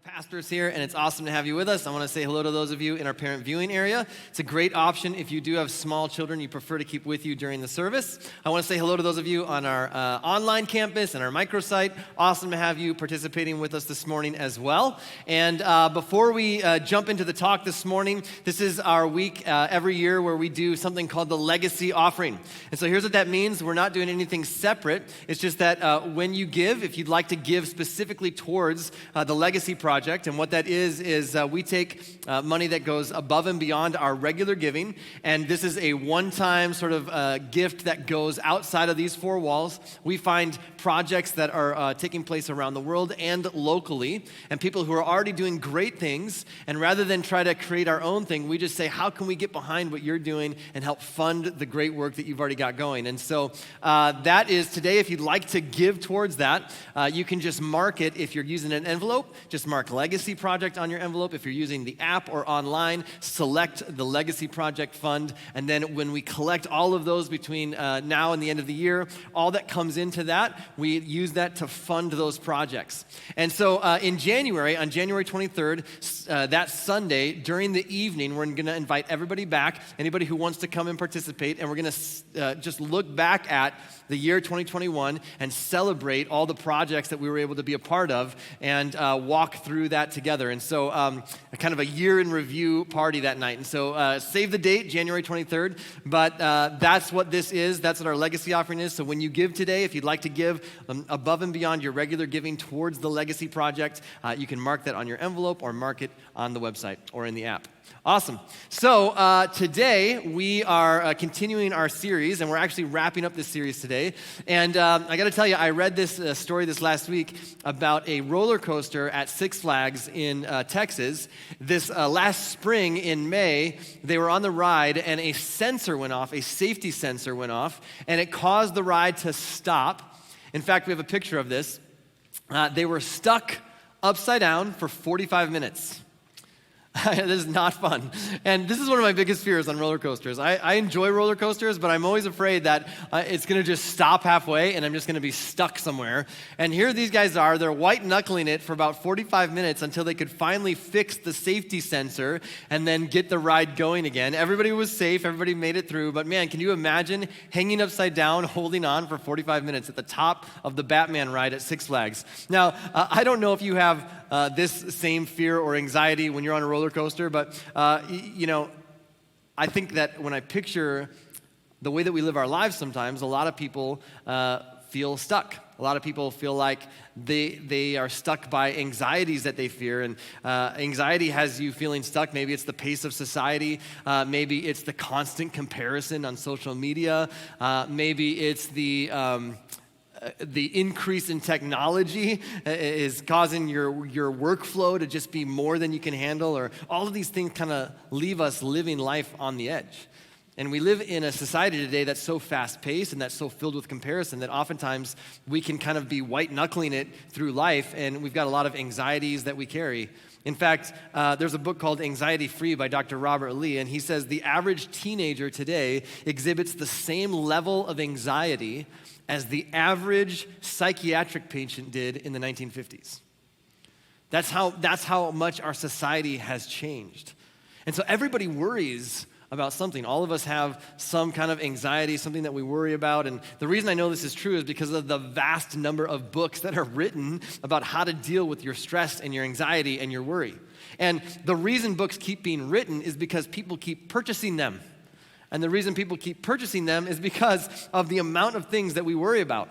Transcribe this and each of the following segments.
pastors here, and it's awesome to have you with us. I want to say hello to those of you in our parent viewing area. It's a great option if you do have small children you prefer to keep with you during the service. I want to say hello to those of you on our online campus and our microsite. Awesome to have you participating with us this morning as well. And before we jump into the talk this morning, this is our week every year where we do something called the Legacy Offering. And so here's what that means. We're not doing anything separate. It's just that when you give, if you'd like to give specifically towards the Legacy Project, and what that is we take money that goes above and beyond our regular giving, and this is a one-time sort of gift that goes outside of these four walls. We find projects that are taking place around the world and locally, and people who are already doing great things, and rather than try to create our own thing, we just say, how can we get behind what you're doing and help fund the great work that you've already got going? And so that is today. If you'd like to give towards that, you can just mark it. If you're using an envelope, just mark Legacy Project on your envelope. If you're using the app or online, select the Legacy Project Fund. And then when we collect all of those between now and the end of the year, all that comes into that, we use that to fund those projects. And so in January, on January 23rd, that Sunday, during the evening, we're going to invite everybody back, anybody who wants to come and participate, and we're going to just look back at the year 2021 and celebrate all the projects that we were able to be a part of and walk through that together. And so kind of a year in review party that night. And so save the date, January 23rd, but that's what this is. That's what our Legacy Offering is. So when you give today, if you'd like to give above and beyond your regular giving towards the Legacy Project, you can mark that on your envelope or mark it on the website or in the app. Awesome. So today we are continuing our series, and we're actually wrapping up this series today. And I got to tell you, I read this story this last week about a roller coaster at Six Flags in Texas. This last spring in May, they were on the ride, and a sensor went off, a safety sensor went off, and it caused the ride to stop. In fact, we have a picture of this. They were stuck upside down for 45 minutes. This is not fun. And this is one of my biggest fears on roller coasters. I enjoy roller coasters, but I'm always afraid that it's going to just stop halfway and I'm just going to be stuck somewhere. And here these guys are. They're white-knuckling it for about 45 minutes until they could finally fix the safety sensor and then get the ride going again. Everybody was safe. Everybody made it through. But man, can you imagine hanging upside down, holding on for 45 minutes at the top of the Batman ride at Six Flags? Now, I don't know if you have this same fear or anxiety when you're on a roller coaster, but I think that when I picture the way that we live our lives sometimes, a lot of people feel stuck. A lot of people feel like they are stuck by anxieties that they fear, and anxiety has you feeling stuck. Maybe it's the pace of society. Maybe it's the constant comparison on social media. Maybe it's the increase in technology is causing your workflow to just be more than you can handle, or all of these things kind of leave us living life on the edge. And we live in a society today that's so fast-paced and that's so filled with comparison that oftentimes we can kind of be white-knuckling it through life, and we've got a lot of anxieties that we carry. In fact, there's a book called Anxiety Free by Dr. Robert Lee, and he says the average teenager today exhibits the same level of anxiety as the average psychiatric patient did in the 1950s. That's how much our society has changed. And so everybody worries about something. All of us have some kind of anxiety, something that we worry about. And the reason I know this is true is because of the vast number of books that are written about how to deal with your stress and your anxiety and your worry. And the reason books keep being written is because people keep purchasing them. And the reason people keep purchasing them is because of the amount of things that we worry about.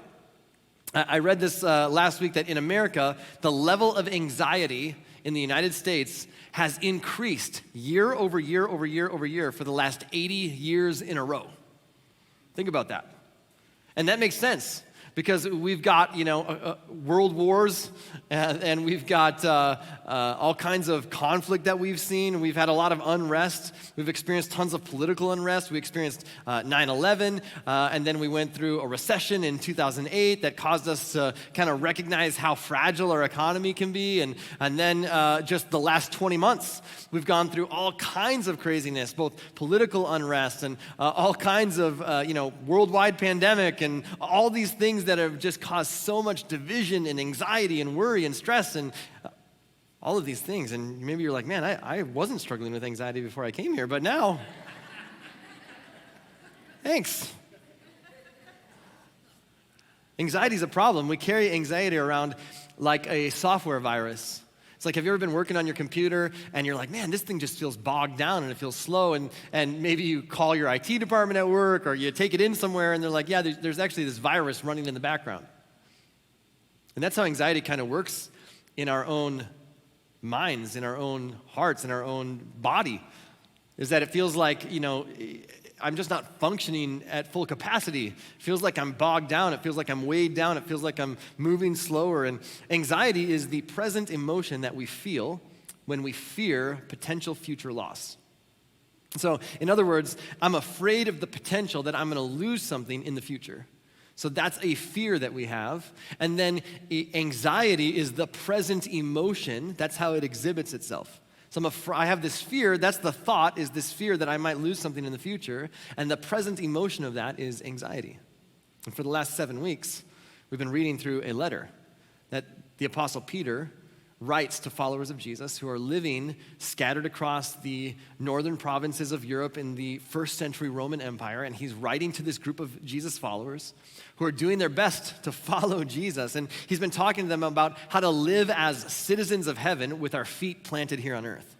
I read this last week that in America, the level of anxiety in the United States has increased year over year over year over year for the last 80 years in a row. Think about that. And that makes sense because we've got, world wars and we've got all kinds of conflict that we've seen. We've had a lot of unrest. We've experienced tons of political unrest. We experienced 9/11, and then we went through a recession in 2008 that caused us to kind of recognize how fragile our economy can be. And then just the last 20 months, we've gone through all kinds of craziness, both political unrest and all kinds of, worldwide pandemic and all these things that have just caused so much division and anxiety and worry and stress. And all of these things. And maybe you're like, man, I wasn't struggling with anxiety before I came here, but now, thanks. Anxiety is a problem. We carry anxiety around like a software virus. It's like, have you ever been working on your computer and you're like, man, this thing just feels bogged down and it feels slow, and maybe you call your IT department at work or you take it in somewhere and they're like, yeah, there's actually this virus running in the background. And that's how anxiety kind of works in our own minds, in our own hearts, in our own body, is that it feels like, I'm just not functioning at full capacity. It feels like I'm bogged down. It feels like I'm weighed down. It feels like I'm moving slower. And anxiety is the present emotion that we feel when we fear potential future loss. So, in other words, I'm afraid of the potential that I'm going to lose something in the future. So that's a fear that we have. And then anxiety is the present emotion. That's how it exhibits itself. So I have this fear, that's the thought, is this fear that I might lose something in the future, and the present emotion of that is anxiety. And for the last 7 weeks, we've been reading through a letter that the Apostle Peter writes to followers of Jesus who are living scattered across the northern provinces of Europe in the first century Roman Empire, and he's writing to this group of Jesus followers who are doing their best to follow Jesus, and he's been talking to them about how to live as citizens of heaven with our feet planted here on earth.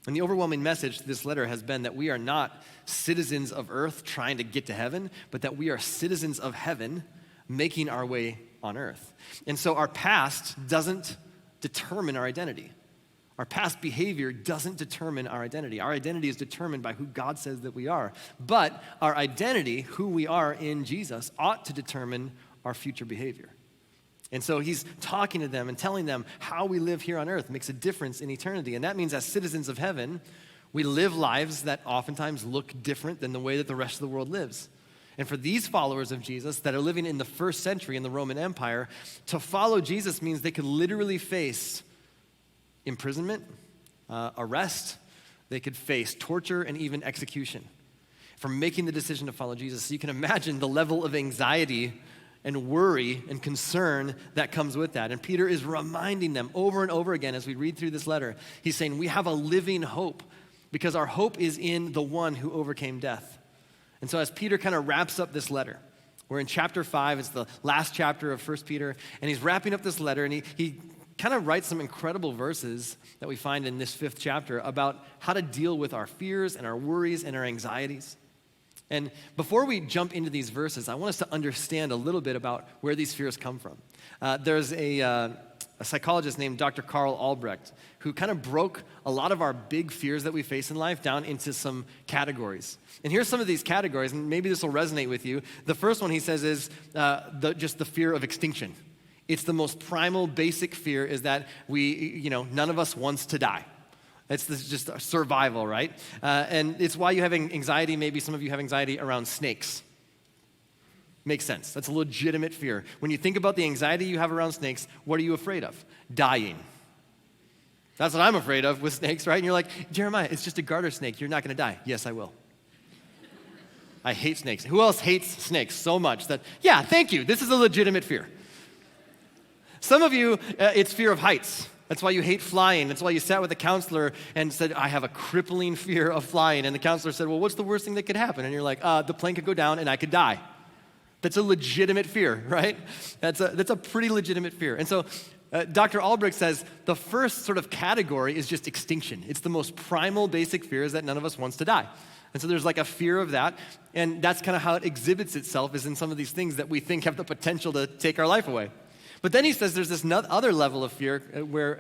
And the overwhelming message to this letter has been that we are not citizens of earth trying to get to heaven, but that we are citizens of heaven making our way on earth. And so our past doesn't determine our identity. Our past behavior doesn't determine our identity. Our identity is determined by who God says that we are. But our identity, who we are in Jesus, ought to determine our future behavior. And so he's talking to them and telling them how we live here on earth makes a difference in eternity. And that means as citizens of heaven, we live lives that oftentimes look different than the way that the rest of the world lives. And for these followers of Jesus that are living in the first century in the Roman Empire, to follow Jesus means they could literally face imprisonment, arrest. They could face torture and even execution for making the decision to follow Jesus. So you can imagine the level of anxiety and worry and concern that comes with that. And Peter is reminding them over and over again as we read through this letter. He's saying we have a living hope because our hope is in the one who overcame death. And so as Peter kind of wraps up this letter, we're in chapter 5, it's the last chapter of 1 Peter, and he's wrapping up this letter, and he kind of writes some incredible verses that we find in this 5th chapter about how to deal with our fears and our worries and our anxieties. And before we jump into these verses, I want us to understand a little bit about where these fears come from. There's a psychologist named Dr. Carl Albrecht who kind of broke a lot of our big fears that we face in life down into some categories. And here's some of these categories, and maybe this will resonate with you. The first one he says is just the fear of extinction. It's the most primal, basic fear is that none of us wants to die. It's just survival, right? And it's why you have anxiety. Maybe some of you have anxiety around snakes. Makes sense. That's a legitimate fear. When you think about the anxiety you have around snakes, what are you afraid of? Dying. That's what I'm afraid of with snakes, right? And you're like, Jeremiah, it's just a garter snake. You're not going to die. Yes, I will. I hate snakes. Who else hates snakes so much that, yeah, thank you. This is a legitimate fear. Some of you, it's fear of heights. That's why you hate flying. That's why you sat with a counselor and said, I have a crippling fear of flying. And the counselor said, well, what's the worst thing that could happen? And you're like, the plane could go down and I could die. That's a legitimate fear, right? That's a pretty legitimate fear. And so Dr. Albrecht says the first sort of category is just extinction. It's the most primal, basic fear is that none of us wants to die. And so there's like a fear of that, and that's kind of how it exhibits itself is in some of these things that we think have the potential to take our life away. But then he says there's this other level of fear where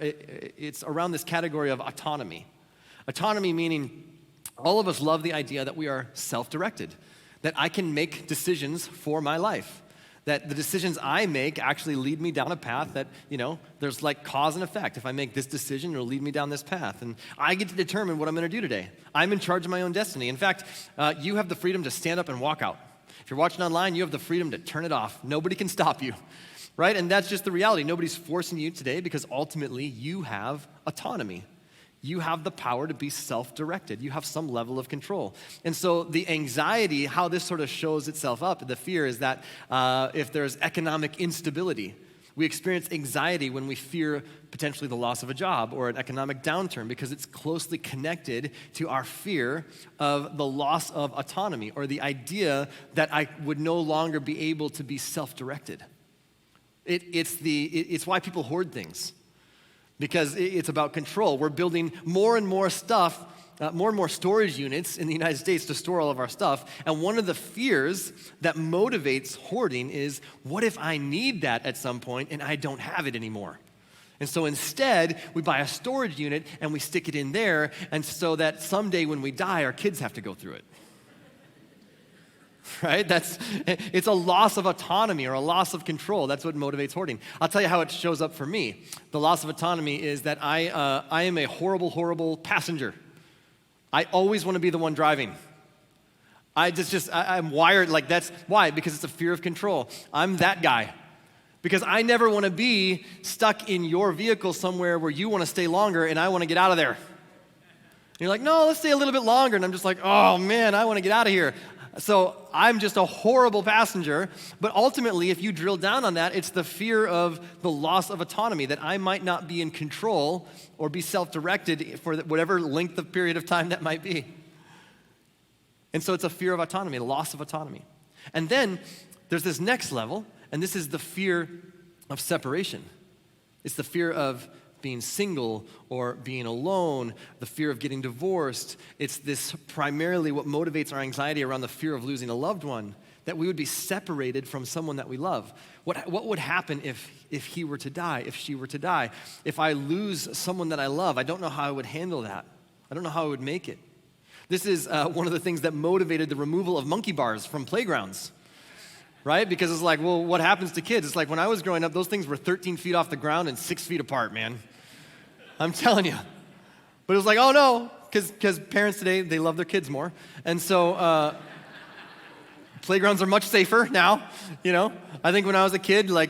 it's around this category of autonomy. Autonomy meaning all of us love the idea that we are self-directed, that I can make decisions for my life, that the decisions I make actually lead me down a path that, there's like cause and effect. If I make this decision, it'll lead me down this path. And I get to determine what I'm going to do today. I'm in charge of my own destiny. In fact, you have the freedom to stand up and walk out. If you're watching online, you have the freedom to turn it off. Nobody can stop you, right? And that's just the reality. Nobody's forcing you today because ultimately you have autonomy. You have the power to be self-directed. You have some level of control. And so the anxiety, how this sort of shows itself up, the fear is that if there's economic instability, We experience anxiety when we fear potentially the loss of a job or an economic downturn because it's closely connected to our fear of the loss of autonomy or the idea that I would no longer be able to be self-directed. It's why people hoard things, because it's about control. We're building more and more stuff, more and more storage units in the United States to store all of our stuff. And one of the fears that motivates hoarding is, what if I need that at some point and I don't have it anymore? And so instead, we buy a storage unit and we stick it in there, and so that someday when we die, our kids have to go through it. Right? It's a loss of autonomy or a loss of control. That's what motivates hoarding. I'll tell you how it shows up for me. The loss of autonomy is that I am a horrible, horrible passenger. I always want to be the one driving. I'm wired like that's why, because it's a fear of control. I'm that guy. Because I never want to be stuck in your vehicle somewhere where you want to stay longer and I want to get out of there. And you're like, no, let's stay a little bit longer. And I'm just like, oh man, I want to get out of here. So I'm just a horrible passenger, but ultimately, if you drill down on that, it's the fear of the loss of autonomy, that I might not be in control or be self-directed for whatever length of period of time that might be. And so it's a fear of autonomy, the loss of autonomy. And then there's this next level, and this is the fear of separation. It's the fear of being single or being alone, the fear of getting divorced. It's this primarily what motivates our anxiety around the fear of losing a loved one, that we would be separated from someone that we love. What would happen if he were to die, if she were to die? If I lose someone that I love, I don't know how I would handle that. I don't know how I would make it. This is one of the things that motivated the removal of monkey bars from playgrounds. Right? Because it's like, well, what happens to kids? It's like when I was growing up, those things were 13 feet off the ground and 6 feet apart, man. I'm telling you. But it was like, oh no, because parents today, they love their kids more. And so playgrounds are much safer now, you know. I think when I was a kid, like,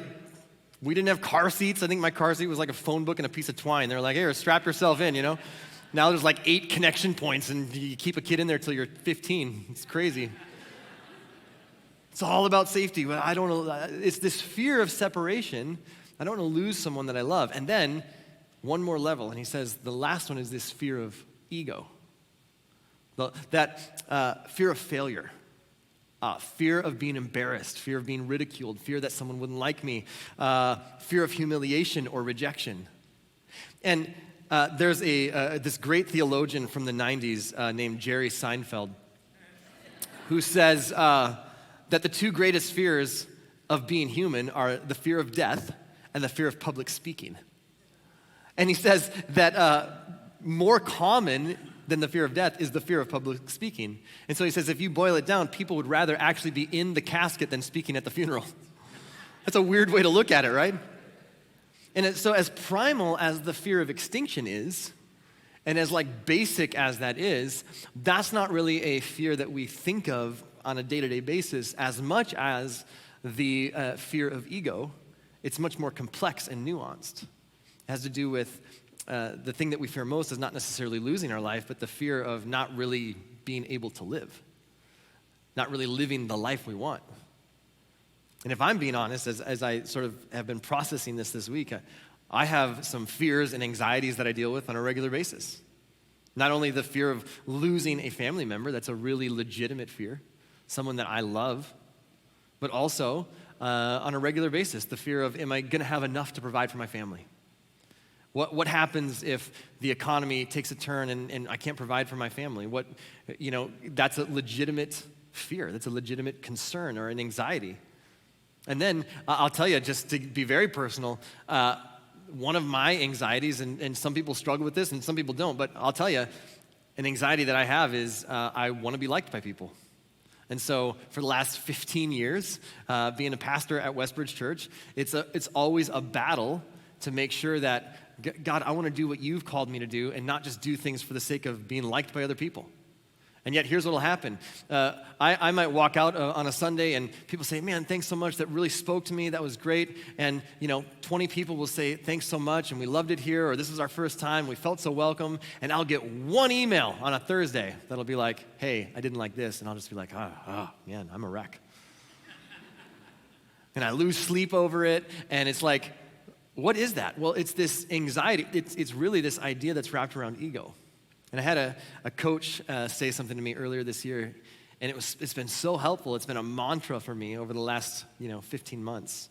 we didn't have car seats. I think my car seat was like a phone book and a piece of twine. They were like, here, strap yourself in, you know. Now there's like 8 connection points and you keep a kid in there till you're 15. It's crazy. It's all about safety. But I don't know. It's this fear of separation. I don't want to lose someone that I love. And then one more level, and he says the last one is this fear of ego. That fear of failure, fear of being embarrassed, fear of being ridiculed, fear that someone wouldn't like me, fear of humiliation or rejection. And there's this great theologian from the 90s named Jerry Seinfeld who says that the two greatest fears of being human are the fear of death and the fear of public speaking. And he says that more common than the fear of death is the fear of public speaking. And so he says if you boil it down, people would rather actually be in the casket than speaking at the funeral. That's a weird way to look at it, right? And so as primal as the fear of extinction is, and as like basic as that is, that's not really a fear that we think of on a day-to-day basis as much as the fear of ego. It's much more complex and nuanced. It has to do with the thing that we fear most is not necessarily losing our life, but the fear of not really being able to live, not really living the life we want. And if I'm being honest, as I sort of have been processing this week, I have some fears and anxieties that I deal with on a regular basis. Not only the fear of losing a family member, that's a really legitimate fear, someone that I love, but also on a regular basis, the fear of, am I going to have enough to provide for my family? What happens if the economy takes a turn and I can't provide for my family? That's a legitimate fear. That's a legitimate concern or an anxiety. And then I'll tell you, just to be very personal, one of my anxieties, and some people struggle with this and some people don't, but I'll tell you, an anxiety that I have is I want to be liked by people. And so for the last 15 years, being a pastor at Westbridge Church, it's always a battle to make sure that, God, I want to do what you've called me to do and not just do things for the sake of being liked by other people. And yet, here's what will happen. I might walk out on a Sunday and people say, man, thanks so much. That really spoke to me. That was great. And, 20 people will say, thanks so much. And we loved it here. Or this is our first time. We felt so welcome. And I'll get one email on a Thursday that'll be like, hey, I didn't like this. And I'll just be like, oh man, I'm a wreck. and I lose sleep over it, and it's like, what is that? Well, it's this anxiety. It's really this idea that's wrapped around ego. And I had a coach say something to me earlier this year, and it's been so helpful. It's been a mantra for me over the last 15 months.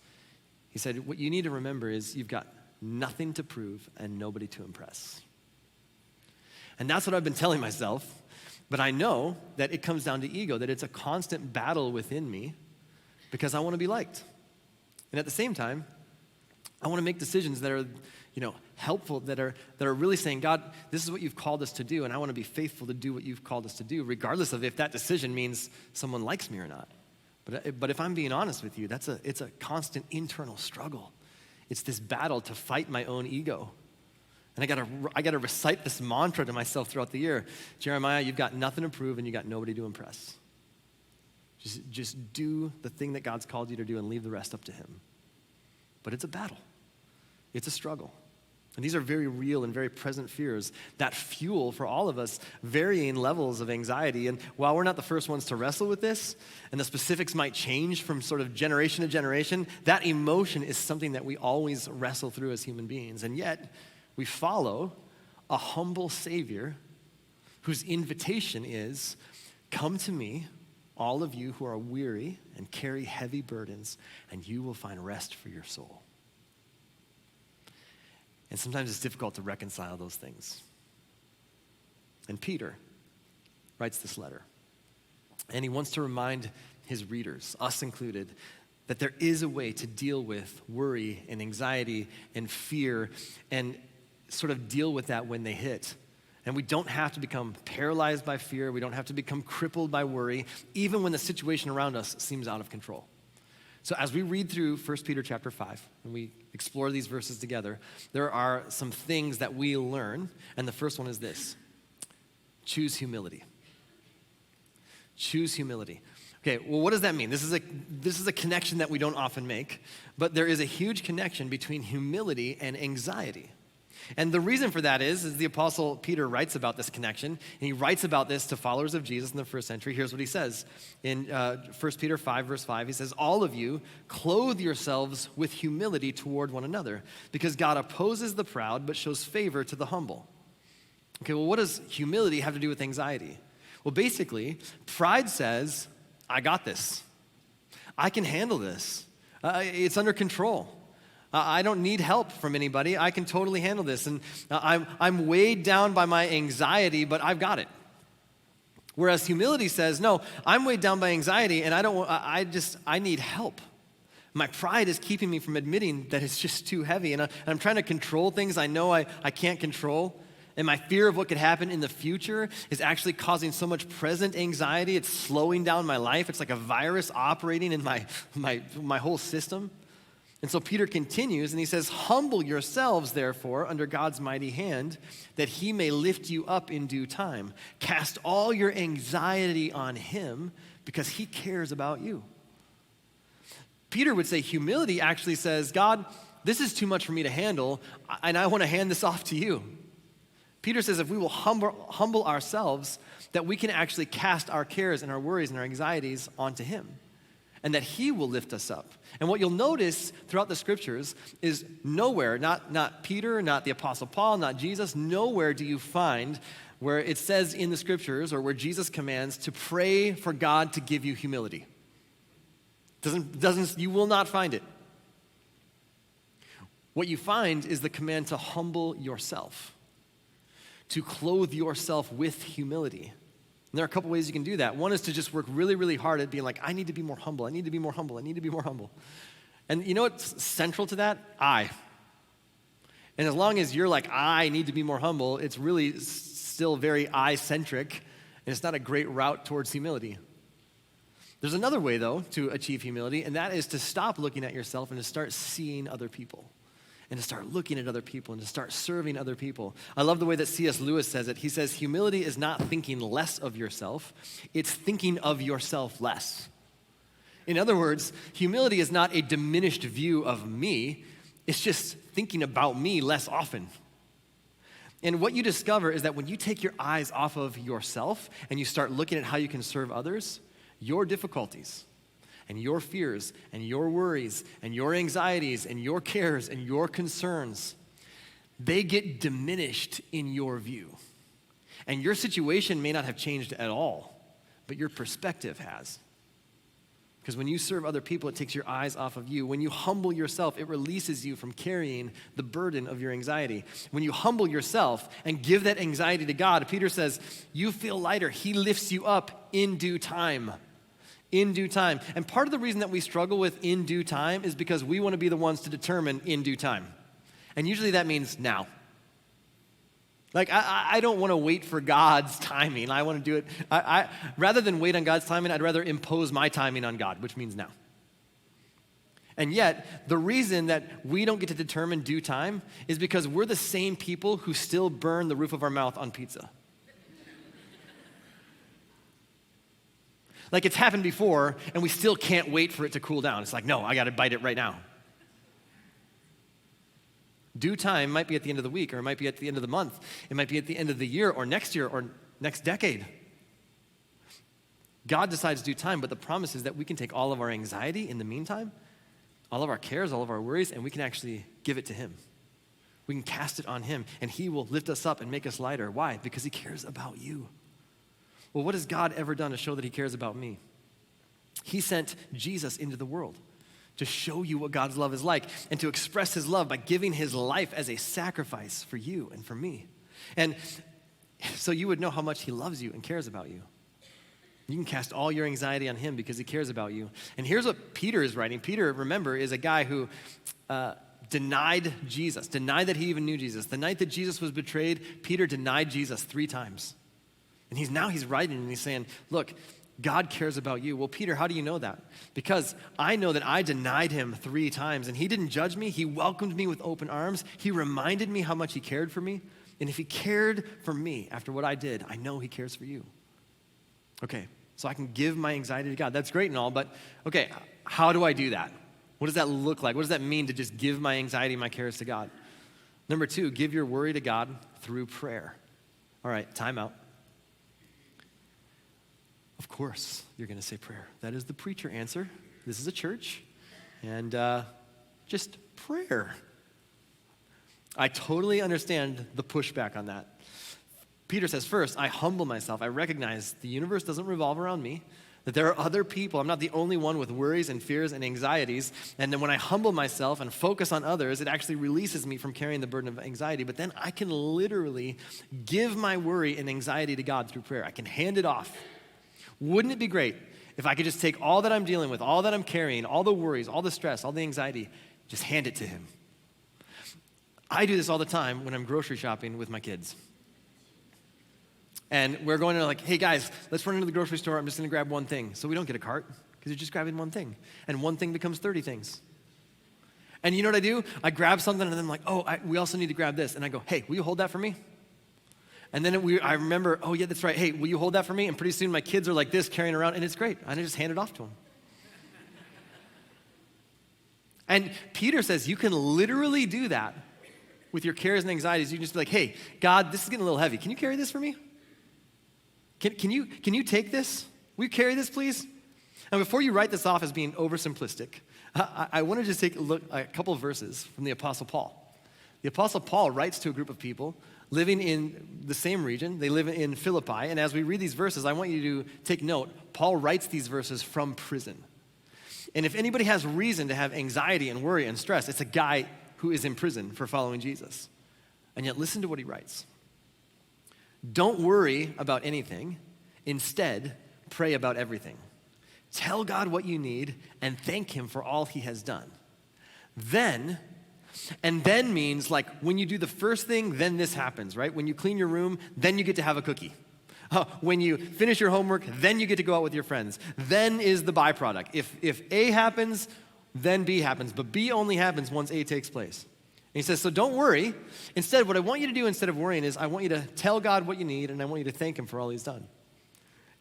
He said, what you need to remember is you've got nothing to prove and nobody to impress. And that's what I've been telling myself, but I know that it comes down to ego, that it's a constant battle within me because I want to be liked. And at the same time, I want to make decisions that are, helpful, that are really saying, God, this is what you've called us to do, and I want to be faithful to do what you've called us to do, regardless of if that decision means someone likes me or not. But if I'm being honest with you, it's a constant internal struggle. It's this battle to fight my own ego. And I gotta recite this mantra to myself throughout the year. Jeremiah, you've got nothing to prove and you got nobody to impress. Just do the thing that God's called you to do and leave the rest up to him. But it's a battle. It's a struggle. And these are very real and very present fears that fuel for all of us varying levels of anxiety. And while we're not the first ones to wrestle with this, and the specifics might change from sort of generation to generation, that emotion is something that we always wrestle through as human beings. And yet, we follow a humble Savior whose invitation is, come to me, all of you who are weary and carry heavy burdens, and you will find rest for your soul. And sometimes it's difficult to reconcile those things. And Peter writes this letter. And he wants to remind his readers, us included, that there is a way to deal with worry and anxiety and fear and sort of deal with that when they hit. And we don't have to become paralyzed by fear. We don't have to become crippled by worry, even when the situation around us seems out of control. So as we read through 1 Peter chapter 5, and we explore these verses together, there are some things that we learn, and the first one is this: choose humility. Choose humility. Okay, well, what does that mean? This is a connection that we don't often make, but there is a huge connection between humility and anxiety. And the reason for that is the Apostle Peter writes about this connection, and he writes about this to followers of Jesus in the first century. Here's what he says in 1 Peter 5, verse 5. He says, all of you clothe yourselves with humility toward one another, because God opposes the proud but shows favor to the humble. Okay, well, what does humility have to do with anxiety? Well, basically, pride says, I got this. I can handle this. It's under control. I don't need help from anybody. I can totally handle this. And I'm weighed down by my anxiety, but I've got it. Whereas humility says, no, I'm weighed down by anxiety, and I need help. My pride is keeping me from admitting that it's just too heavy. And I'm trying to control things I know I can't control. And my fear of what could happen in the future is actually causing so much present anxiety. It's slowing down my life. It's like a virus operating in my whole system. And so Peter continues and he says, humble yourselves, therefore, under God's mighty hand, that he may lift you up in due time. Cast all your anxiety on him because he cares about you. Peter would say humility actually says, God, this is too much for me to handle, and I want to hand this off to you. Peter says if we will humble ourselves, that we can actually cast our cares and our worries and our anxieties onto him, and that he will lift us up. And what you'll notice throughout the scriptures is nowhere, not Peter, not the Apostle Paul, not Jesus, nowhere do you find where it says in the scriptures or where Jesus commands to pray for God to give you humility. You will not find it. What you find is the command to humble yourself, to clothe yourself with humility. And there are a couple ways you can do that. One is to just work really, really hard at being like, I need to be more humble. I need to be more humble. I need to be more humble. And you know what's central to that? I. And as long as you're like, I need to be more humble, it's really still very I-centric, and it's not a great route towards humility. There's another way, though, to achieve humility, and that is to stop looking at yourself and to start seeing other people. And to start looking at other people and to start serving other people. I love the way that C.S. Lewis says it. He says, humility is not thinking less of yourself, it's thinking of yourself less. In other words, humility is not a diminished view of me, it's just thinking about me less often. And what you discover is that when you take your eyes off of yourself and you start looking at how you can serve others, your difficulties and your fears and your worries and your anxieties and your cares and your concerns, they get diminished in your view. And your situation may not have changed at all, but your perspective has. Because when you serve other people, it takes your eyes off of you. When you humble yourself, it releases you from carrying the burden of your anxiety. When you humble yourself and give that anxiety to God, Peter says, you feel lighter. He lifts you up in due time. In due time. And part of the reason that we struggle with in due time is because we want to be the ones to determine in due time. And usually that means now. Like, I don't want to wait for God's timing. I want to do it. Rather than wait on God's timing, I'd rather impose my timing on God, which means now. And yet, the reason that we don't get to determine due time is because we're the same people who still burn the roof of our mouth on pizza. Like, it's happened before, and we still can't wait for it to cool down. It's like, no, I got to bite it right now. Due time might be at the end of the week, or it might be at the end of the month. It might be at the end of the year, or next decade. God decides due time, but the promise is that we can take all of our anxiety in the meantime, all of our cares, all of our worries, and we can actually give it to him. We can cast it on him, and he will lift us up and make us lighter. Why? Because he cares about you. Well, what has God ever done to show that he cares about me? He sent Jesus into the world to show you what God's love is like and to express his love by giving his life as a sacrifice for you and for me. And so you would know how much he loves you and cares about you. You can cast all your anxiety on him because he cares about you. And here's what Peter is writing. Peter, remember, is a guy who denied Jesus, denied that he even knew Jesus. The night that Jesus was betrayed, Peter denied Jesus 3 times. And he's writing and he's saying, look, God cares about you. Well, Peter, how do you know that? Because I know that I denied him 3 times, and he didn't judge me. He welcomed me with open arms. He reminded me how much he cared for me. And if he cared for me after what I did, I know he cares for you. Okay, so I can give my anxiety to God. That's great and all, but okay, how do I do that? What does that look like? What does that mean to just give my anxiety, my cares to God? Number 2, give your worry to God through prayer. All right, time out. Of course, you're going to say prayer. That is the preacher answer. This is a church, and just prayer. I totally understand the pushback on that. Peter says, first, I humble myself. I recognize the universe doesn't revolve around me, that there are other people. I'm not the only one with worries and fears and anxieties. And then when I humble myself and focus on others, it actually releases me from carrying the burden of anxiety. But then I can literally give my worry and anxiety to God through prayer. I can hand it off. Wouldn't it be great if I could just take all that I'm dealing with, all that I'm carrying, all the worries, all the stress, all the anxiety, just hand it to him? I do this all the time when I'm grocery shopping with my kids. And we're going to like, hey guys, let's run into the grocery store. I'm just going to grab one thing. So we don't get a cart because you're just grabbing one thing. And one thing becomes 30 things. And you know what I do? I grab something and then I'm like, we also need to grab this. And I go, hey, will you hold that for me? And then I remember, oh yeah, that's right. Hey, will you hold that for me? And pretty soon my kids are like this carrying around, and it's great. And I just hand it off to them. And Peter says you can literally do that with your cares and anxieties. You can just be like, hey, God, this is getting a little heavy. Can you carry this for me? Can you take this? Will you carry this, please? And before you write this off as being oversimplistic, I want to just take a look at a couple of verses from the Apostle Paul. The Apostle Paul writes to a group of people living in the same region. They live in Philippi. And as we read these verses, I want you to take note. Paul writes these verses from prison. And if anybody has reason to have anxiety and worry and stress, it's a guy who is in prison for following Jesus. And yet listen to what he writes. Don't worry about anything. Instead, pray about everything. Tell God what you need and thank him for all he has done. Then means like when you do the first thing, then this happens, right? When you clean your room, then you get to have a cookie. When you finish your homework, then you get to go out with your friends. Then is the byproduct. If A happens, then B happens. But B only happens once A takes place. And he says, so don't worry. Instead, what I want you to do instead of worrying is I want you to tell God what you need and I want you to thank him for all he's done.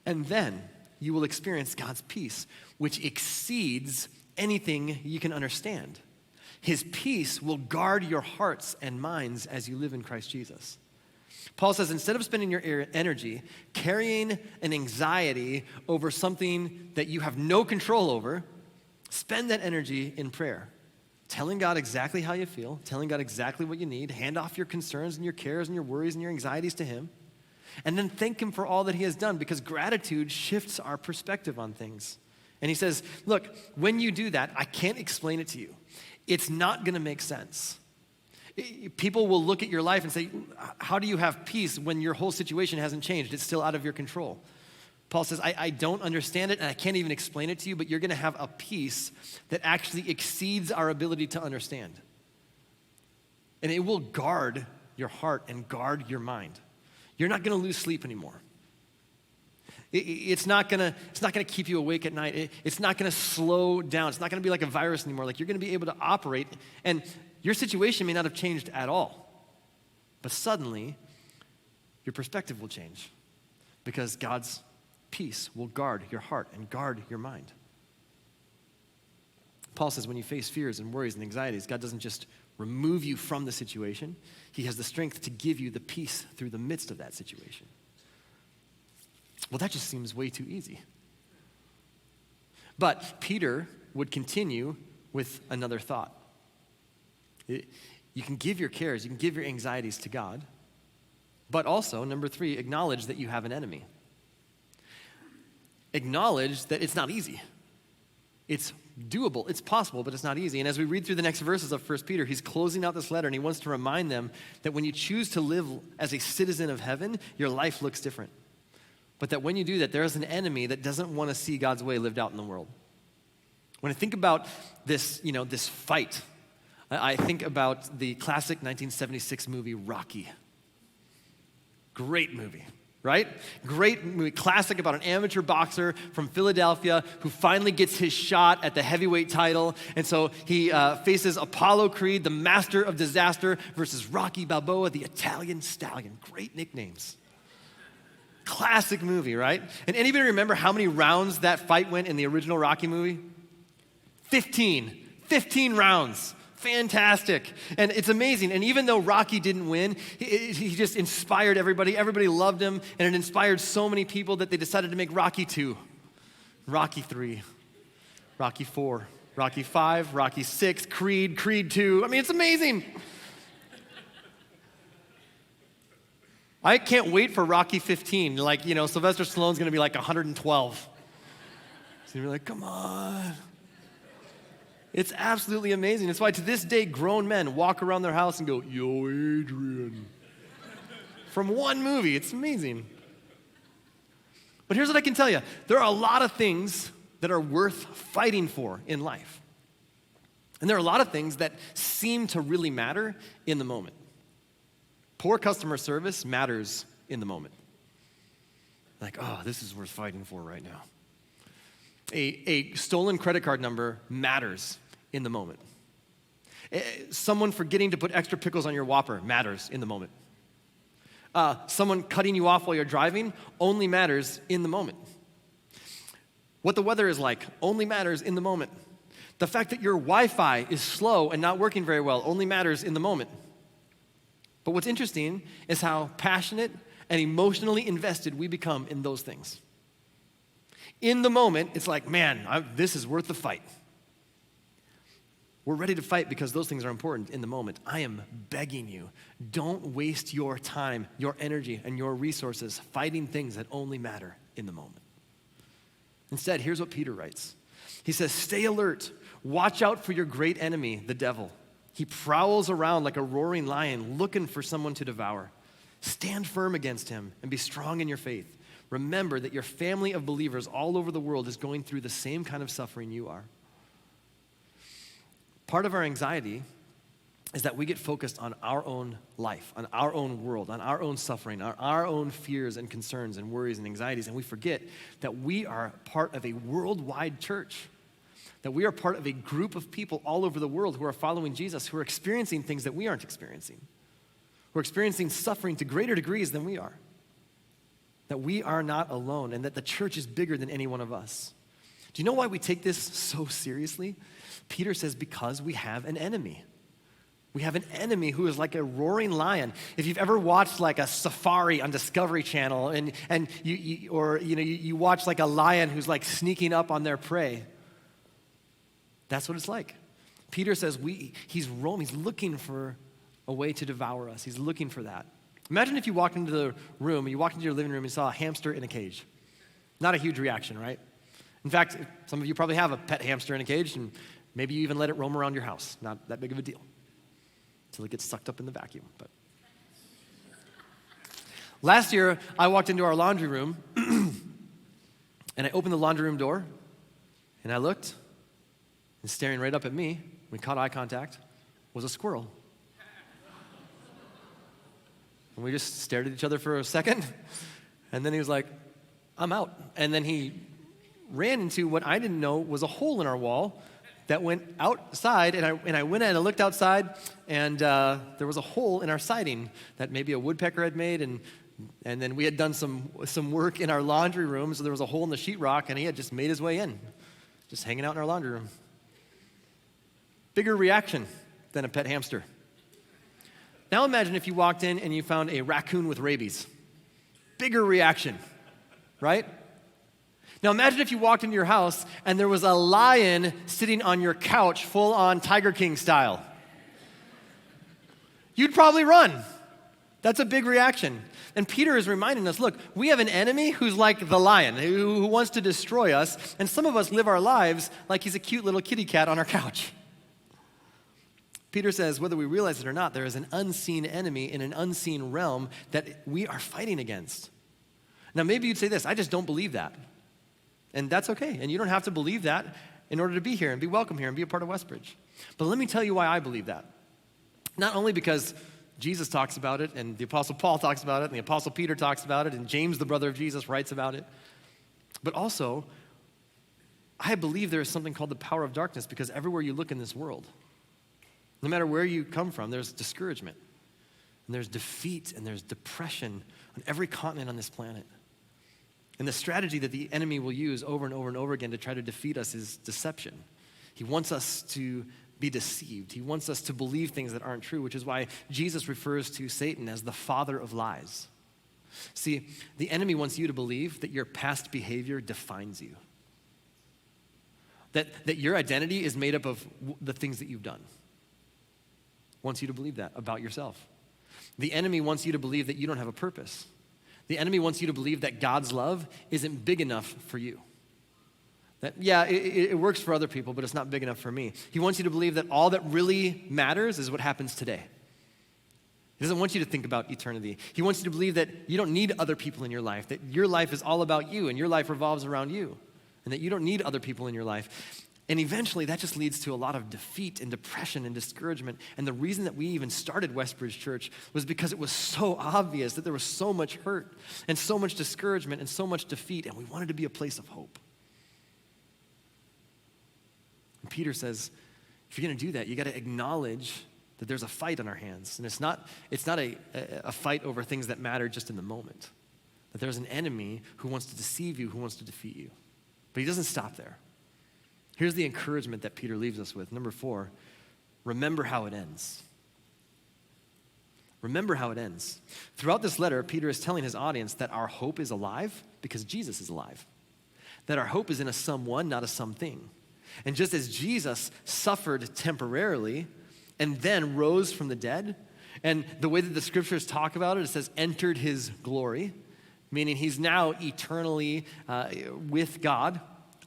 And then you will experience God's peace, which exceeds anything you can understand. His peace will guard your hearts and minds as you live in Christ Jesus. Paul says, instead of spending your energy carrying an anxiety over something that you have no control over, Spend that energy in prayer, telling God exactly how you feel, telling God exactly what you need. Hand off your concerns and your cares and your worries and your anxieties to him. And then thank him for all that he has done, because gratitude shifts our perspective on things. And he says, look, when you do that, I can't explain it to you. It's not going to make sense. People will look at your life and say, how do you have peace when your whole situation hasn't changed? It's still out of your control. Paul says, I don't understand it, and I can't even explain it to you, but you're going to have a peace that actually exceeds our ability to understand. And it will guard your heart and guard your mind. You're not going to lose sleep anymore. It's not going to keep you awake at night. It's not going to slow down. It's not going to be like a virus anymore. Like, you're going to be able to operate, and your situation may not have changed at all, but suddenly your perspective will change, because God's peace will guard your heart and guard your mind. Paul says when you face fears and worries and anxieties, God doesn't just remove you from the situation. He has the strength to give you the peace through the midst of that situation. Well, that just seems way too easy. But Peter would continue with another thought. You can give your cares, you can give your anxieties to God, but also, number 3, acknowledge that you have an enemy. Acknowledge that it's not easy. It's doable, it's possible, but it's not easy. And as we read through the next verses of 1 Peter, he's closing out this letter, and he wants to remind them that when you choose to live as a citizen of heaven, your life looks different. But that when you do that, there is an enemy that doesn't want to see God's way lived out in the world. When I think about this, this fight, I think about the classic 1976 movie, Rocky. Great movie, right? Great movie, classic about an amateur boxer from Philadelphia who finally gets his shot at the heavyweight title. And so he faces Apollo Creed, the master of disaster, versus Rocky Balboa, the Italian stallion. Great nicknames. Classic movie, right? And anybody remember how many rounds that fight went in the original Rocky movie? 15 rounds. Fantastic. And it's amazing. And even though Rocky didn't win, he just inspired everybody. Everybody loved him, and it inspired so many people that they decided to make Rocky 2, Rocky 3, Rocky 4, Rocky 5, Rocky 6, Creed 2. I mean, it's amazing. I can't wait for Rocky 15. Sylvester Stallone's going to be like 112. So you're like, come on. It's absolutely amazing. It's why to this day, grown men walk around their house and go, yo, Adrian. From one movie. It's amazing. But here's what I can tell you. There are a lot of things that are worth fighting for in life. And there are a lot of things that seem to really matter in the moment. Poor customer service matters in the moment. Like, oh, this is worth fighting for right now. A stolen credit card number matters in the moment. Someone forgetting to put extra pickles on your Whopper matters in the moment. Someone cutting you off while you're driving only matters in the moment. What the weather is like only matters in the moment. The fact that your Wi-Fi is slow and not working very well only matters in the moment. But what's interesting is how passionate and emotionally invested we become in those things. In the moment, it's like, man, this is worth the fight. We're ready to fight because those things are important in the moment. I am begging you, don't waste your time, your energy, and your resources fighting things that only matter in the moment. Instead, here's what Peter writes. He says, stay alert. Watch out for your great enemy, the devil. He prowls around like a roaring lion looking for someone to devour. Stand firm against him and be strong in your faith. Remember that your family of believers all over the world is going through the same kind of suffering you are. Part of our anxiety is that we get focused on our own life, on our own world, on our own suffering, on our own fears and concerns and worries and anxieties, and we forget that we are part of a worldwide church, that we are part of a group of people all over the world who are following Jesus, who are experiencing things that we aren't experiencing, who are experiencing suffering to greater degrees than we are, that we are not alone, and that the church is bigger than any one of us. Do you know why we take this so seriously? Peter says, because we have an enemy. We have an enemy who is like a roaring lion. If you've ever watched like a safari on Discovery Channel and you watch like a lion who's like sneaking up on their prey, That's what it's like. Peter says he's roaming, he's looking for a way to devour us. He's looking for that. Imagine if you walked into the room, you walked into your living room and saw a hamster in a cage. Not a huge reaction, right? In fact, some of you probably have a pet hamster in a cage, and maybe you even let it roam around your house. Not that big of a deal until it gets sucked up in the vacuum. But last year, I walked into our laundry room, and I opened the laundry room door, and I looked, and staring right up at me, we caught eye contact, was a squirrel. And we just stared at each other for a second, and then he was like, I'm out. And then he ran into what I didn't know was a hole in our wall that went outside, and I went in and I looked outside, and there was a hole in our siding that maybe a woodpecker had made, and then we had done some work in our laundry room, so there was a hole in the sheetrock, and he had just made his way in, just hanging out in our laundry room. Bigger reaction than a pet hamster. Now imagine if you walked in and you found a raccoon with rabies. Bigger reaction, right? Now imagine if you walked into your house and there was a lion sitting on your couch full on Tiger King style. You'd probably run. That's a big reaction. And Peter is reminding us, look, we have an enemy who's like the lion, who wants to destroy us, and some of us live our lives like he's a cute little kitty cat on our couch. Peter says, whether we realize it or not, there is an unseen enemy in an unseen realm that we are fighting against. Now maybe you'd say this, I just don't believe that. And that's okay. And you don't have to believe that in order to be here and be welcome here and be a part of Westbridge. But let me tell you why I believe that. Not only because Jesus talks about it, and the Apostle Paul talks about it, and the Apostle Peter talks about it, and James, the brother of Jesus, writes about it, but also, I believe there is something called the power of darkness, because everywhere you look in this world, no matter where you come from, there's discouragement, and there's defeat, and there's depression on every continent on this planet. And the strategy that the enemy will use over and over and over again to try to defeat us is deception. He wants us to be deceived. He wants us to believe things that aren't true, which is why Jesus refers to Satan as the father of lies. See, the enemy wants you to believe that your past behavior defines you. That your identity is made up of the things that you've done. Wants you to believe that about yourself. The enemy wants you to believe that you don't have a purpose. The enemy wants you to believe that God's love isn't big enough for you. That, yeah, it works for other people, but it's not big enough for me. He wants you to believe that all that really matters is what happens today. He doesn't want you to think about eternity. He wants you to believe that you don't need other people in your life, that your life is all about you and your life revolves around you, and that you don't need other people in your life. And eventually that just leads to a lot of defeat and depression and discouragement. And the reason that we even started Westbridge Church was because it was so obvious that there was so much hurt and so much discouragement and so much defeat, and we wanted to be a place of hope. And Peter says, if you're going to do that, you got to acknowledge that there's a fight on our hands. And it's not a fight over things that matter just in the moment. That there's an enemy who wants to deceive you, who wants to defeat you. But he doesn't stop there. Here's the encouragement that Peter leaves us with. Number 4, remember how it ends. Remember how it ends. Throughout this letter, Peter is telling his audience that our hope is alive because Jesus is alive. That our hope is in a someone, not a something. And just as Jesus suffered temporarily and then rose from the dead, and the way that the scriptures talk about it, it says entered his glory, meaning he's now eternally with God.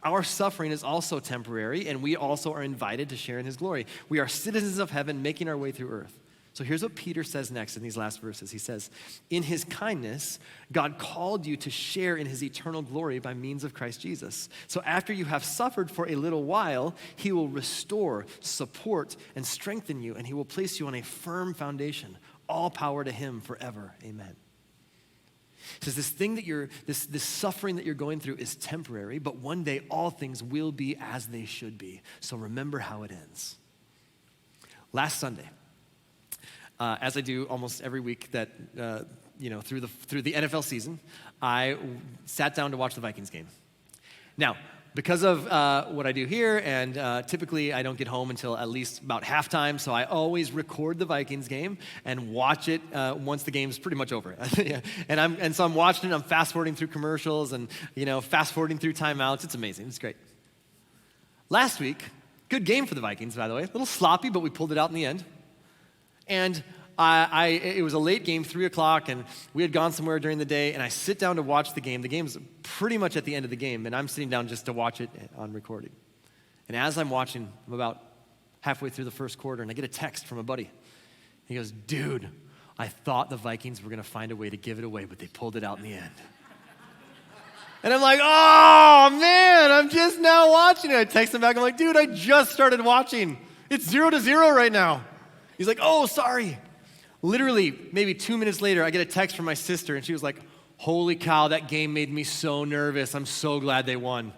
Our suffering is also temporary, and we also are invited to share in his glory. We are citizens of heaven making our way through earth. So here's what Peter says next in these last verses. He says, in his kindness, God called you to share in his eternal glory by means of Christ Jesus. So after you have suffered for a little while, he will restore, support, and strengthen you, and he will place you on a firm foundation. All power to him forever. Amen. He says this suffering that you're going through is temporary, but one day all things will be as they should be. So remember how it ends. Last Sunday, as I do almost every week that through the NFL season, I sat down to watch the Vikings game. Now, because of what I do here, and typically I don't get home until at least about halftime, so I always record the Vikings game and watch it once the game's pretty much over. And so I'm watching it, I'm fast-forwarding through commercials and fast-forwarding through timeouts. It's amazing, it's great. Last week, Good game for the Vikings, by the way. A little sloppy, but we pulled it out in the end. And it was a late game, 3 o'clock, and we had gone somewhere during the day, and I sit down to watch the game. The game's pretty much at the end of the game, and I'm sitting down just to watch it on recording. And as I'm watching, I'm about halfway through the first quarter, and I get a text from a buddy. He goes, dude, I thought the Vikings were going to find a way to give it away, but they pulled it out in the end. And I'm like, oh, man, I'm just now watching it. I text him back. I'm like, dude, I just started watching. It's 0-0 right now. He's like, oh, sorry. Literally, maybe 2 minutes later, I get a text from my sister, and she was like, holy cow, that game made me so nervous. I'm so glad they won.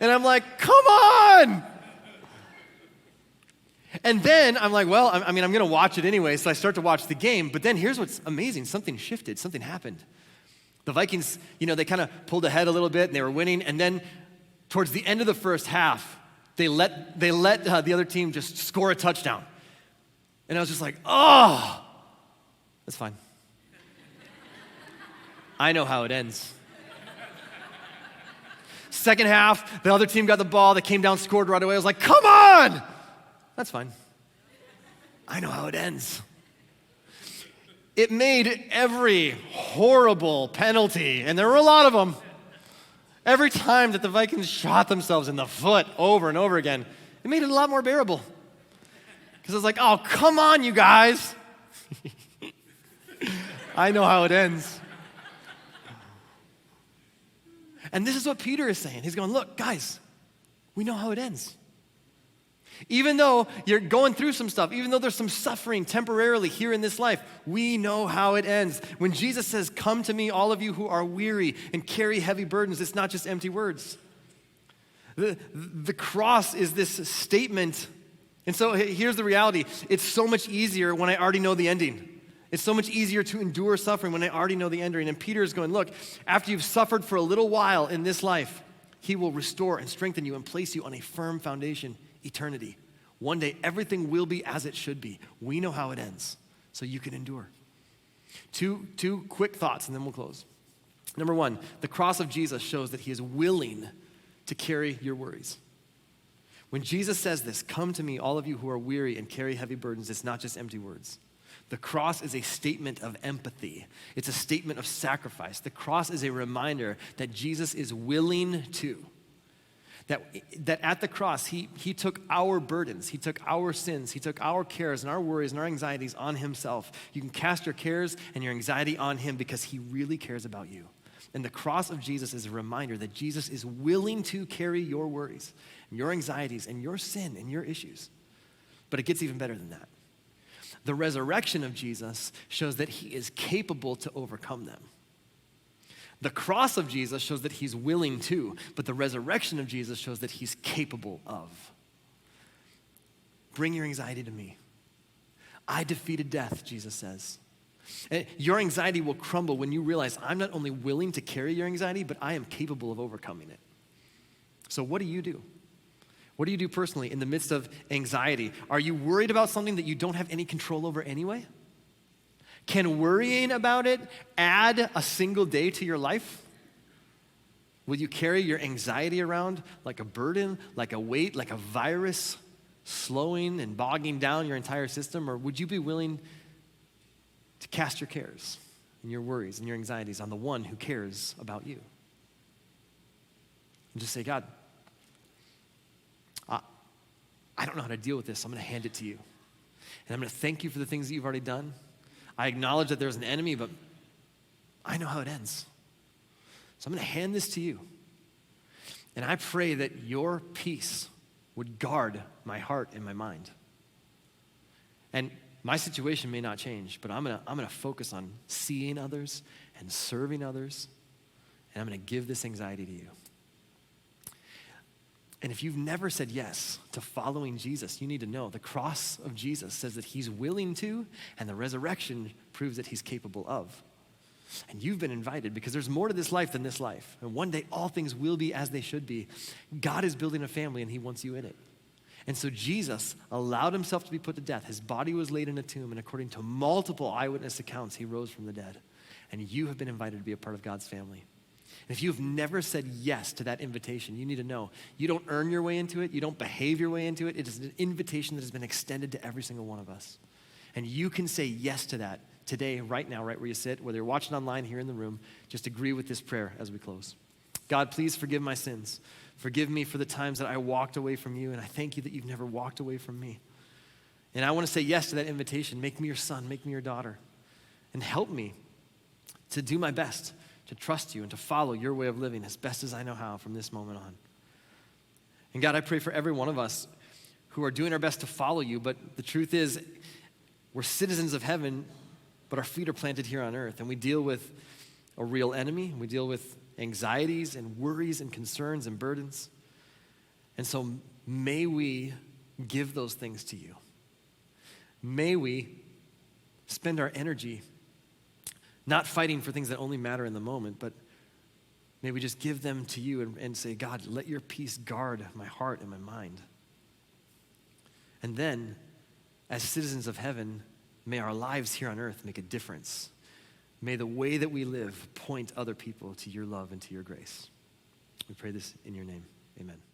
And I'm like, come on. And then I'm like, well, I'm going to watch it anyway, so I start to watch the game. But then here's what's amazing. Something shifted. Something happened. The Vikings, they kind of pulled ahead a little bit, and they were winning. And then towards the end of the first half, they let the other team just score a touchdown. And I was just like, oh, that's fine. I know how it ends. Second half, the other team got the ball. They came down, scored right away. I was like, come on. That's fine. I know how it ends. It made every horrible penalty, and there were a lot of them, every time that the Vikings shot themselves in the foot over and over again, it made it a lot more bearable. Because I was like, oh, come on, you guys. I know how it ends. And this is what Peter is saying. He's going, look, guys, we know how it ends. Even though you're going through some stuff, even though there's some suffering temporarily here in this life, we know how it ends. When Jesus says, come to me, all of you who are weary and carry heavy burdens, it's not just empty words. The cross is this statement. And so here's the reality. It's so much easier when I already know the ending. It's so much easier to endure suffering when I already know the ending. And Peter is going, look, after you've suffered for a little while in this life, he will restore and strengthen you and place you on a firm foundation. Eternity. One day, everything will be as it should be. We know how it ends, so you can endure. Two quick thoughts, and then we'll close. Number one, the cross of Jesus shows that he is willing to carry your worries. When Jesus says this, come to me, all of you who are weary and carry heavy burdens, it's not just empty words. The cross is a statement of empathy. It's a statement of sacrifice. The cross is a reminder that Jesus is willing to. That at the cross, he took our burdens, he took our sins, he took our cares and our worries and our anxieties on himself. You can cast your cares and your anxiety on him because he really cares about you. And the cross of Jesus is a reminder that Jesus is willing to carry your worries, and your anxieties, and your sin and your issues. But it gets even better than that. The resurrection of Jesus shows that he is capable to overcome them. The cross of Jesus shows that he's willing to, but the resurrection of Jesus shows that he's capable of. Bring your anxiety to me. I defeated death, Jesus says. And your anxiety will crumble when you realize I'm not only willing to carry your anxiety, but I am capable of overcoming it. So what do you do? What do you do personally in the midst of anxiety? Are you worried about something that you don't have any control over anyway? Can worrying about it add a single day to your life? Will you carry your anxiety around like a burden, like a weight, like a virus, slowing and bogging down your entire system? Or would you be willing to cast your cares and your worries and your anxieties on the one who cares about you? And just say, God, I don't know how to deal with this. I'm going to hand it to you. And I'm going to thank you for the things that you've already done. I acknowledge that there's an enemy, but I know how it ends. So I'm going to hand this to you. And I pray that your peace would guard my heart and my mind. And my situation may not change, but I'm going to focus on seeing others and serving others, and I'm going to give this anxiety to you. And if you've never said yes to following Jesus, you need to know the cross of Jesus says that he's willing to, and the resurrection proves that he's capable of. And you've been invited because there's more to this life than this life. And one day all things will be as they should be. God is building a family and he wants you in it. And so Jesus allowed himself to be put to death. His body was laid in a tomb, and according to multiple eyewitness accounts, he rose from the dead. And you have been invited to be a part of God's family. And if you've never said yes to that invitation, you need to know you don't earn your way into it. You don't behave your way into it. It is an invitation that has been extended to every single one of us. And you can say yes to that today, right now, right where you sit, whether you're watching online, here in the room. Just agree with this prayer as we close. God, please forgive my sins. Forgive me for the times that I walked away from you, and I thank you that you've never walked away from me. And I want to say yes to that invitation. Make me your son, make me your daughter, and help me to do my best to trust you and to follow your way of living as best as I know how from this moment on. And God, I pray for every one of us who are doing our best to follow you, but the truth is we're citizens of heaven, but our feet are planted here on earth, and we deal with a real enemy. We deal with anxieties and worries and concerns and burdens. And so may we give those things to you. May we spend our energy not fighting for things that only matter in the moment, but may we just give them to you and say, God, let your peace guard my heart and my mind. And then, as citizens of heaven, may our lives here on earth make a difference. May the way that we live point other people to your love and to your grace. We pray this in your name. Amen.